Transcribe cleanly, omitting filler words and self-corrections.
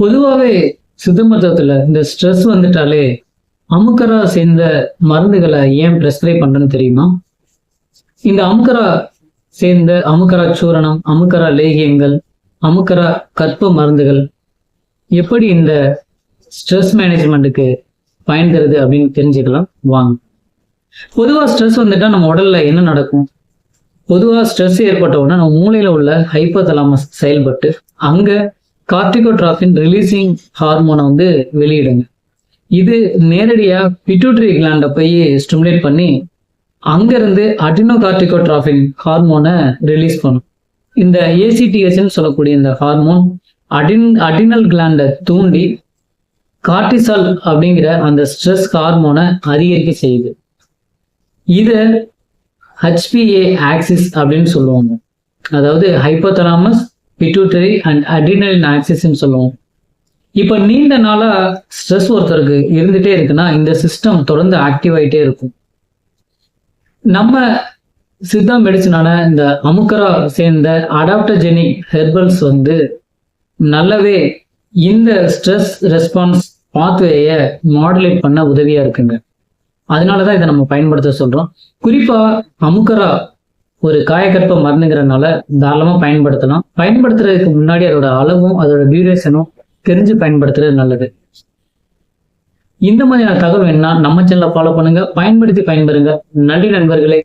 பொதுவாவே சித்த மருத்துவத்துல இந்த ஸ்ட்ரெஸ் வந்துட்டாலே அமுக்கரா சேர்ந்த மருந்துகளை ஏன் பிரெஸ்கிரைப் பண்றேன்னு தெரியுமா? இந்த அமுக்கரா சேர்ந்த அமுக்கரா சூரணம், அமுக்கரா லேகியங்கள், அமுக்கரா கற்ப மருந்துகள் எப்படி இந்த ஸ்ட்ரெஸ் மேனேஜ்மெண்ட்டுக்கு பயன் தருது அப்படின்னு தெரிஞ்சுக்கலாம் வாங்க. பொதுவா ஸ்ட்ரெஸ் வந்துட்டா நம்ம உடல்ல என்ன நடக்கும்? பொதுவா ஸ்ட்ரெஸ் ஏற்பட்ட உடனே நம்ம மூளையில உள்ள ஹைப்போதலாமஸ் செயல்பட்டு அங்க கார்டிகோட்ராபின் ரிலீசிங் ஹார்மோனை வெளியிடுங்க. இது நேரடியா பிட்யூட்டரி கிளாண்டை போய் ஸ்டிமுலேட் பண்ணி அங்கிருந்து அடினோகார்டிகோட்ராபின் ஹார்மோனை ரிலீஸ் பண்ணும். இந்த ஏசிடிஎஸ்ன்னு சொல்லக்கூடிய இந்த ஹார்மோன் அடினல் கிளாண்டை தூண்டி கார்டிசால் அப்படிங்கிற அந்த ஸ்ட்ரெஸ் ஹார்மோனை அதிகரிக்க செய்யுது. இதை HPA ஆக்சிஸ் அப்படின்னு சொல்லுவாங்க. அதாவது ஹைப்போதலாமஸ் பிட்யூட்டரி அண்ட் அட்ரினலின் ஆக்சிஸ்ன்னு சொல்லுவோம். இப்போ நீண்ட நாளா ஸ்ட்ரெஸ் ஒருத்தருக்கு இருந்துட்டே இருக்குன்னா இந்த சிஸ்டம் தொடர்ந்து ஆக்டிவ் ஆகிட்டே இருக்கும். நம்ம சித்தா மெடிசனான இந்த அமுக்கரா சேர்ந்த அடாப்டஜெனிக் ஹெர்பல்ஸ் நல்லாவே இந்த ஸ்ட்ரெஸ் ரெஸ்பான்ஸ் பாத்வேயை மாடுலேட் பண்ண உதவியா இருக்குங்க. அதனாலதான் இதை நம்ம பயன்படுத்த சொல்றோம். குறிப்பா அமுக்கரா ஒரு காயக்கற்ப மருந்துங்கிறதுனால தாராளமா பயன்படுத்தலாம். பயன்படுத்துறதுக்கு முன்னாடி அதோட அளவும் அதோட டியூரேஷனும் தெரிஞ்சு பயன்படுத்துறது நல்லது. இந்த மாதிரியான தகவல் வேணும்னா நம்ம சேனலை ஃபாலோ பண்ணுங்க, பயன்படுத்தி பயன்பெறுங்க. நன்றி நண்பர்களே.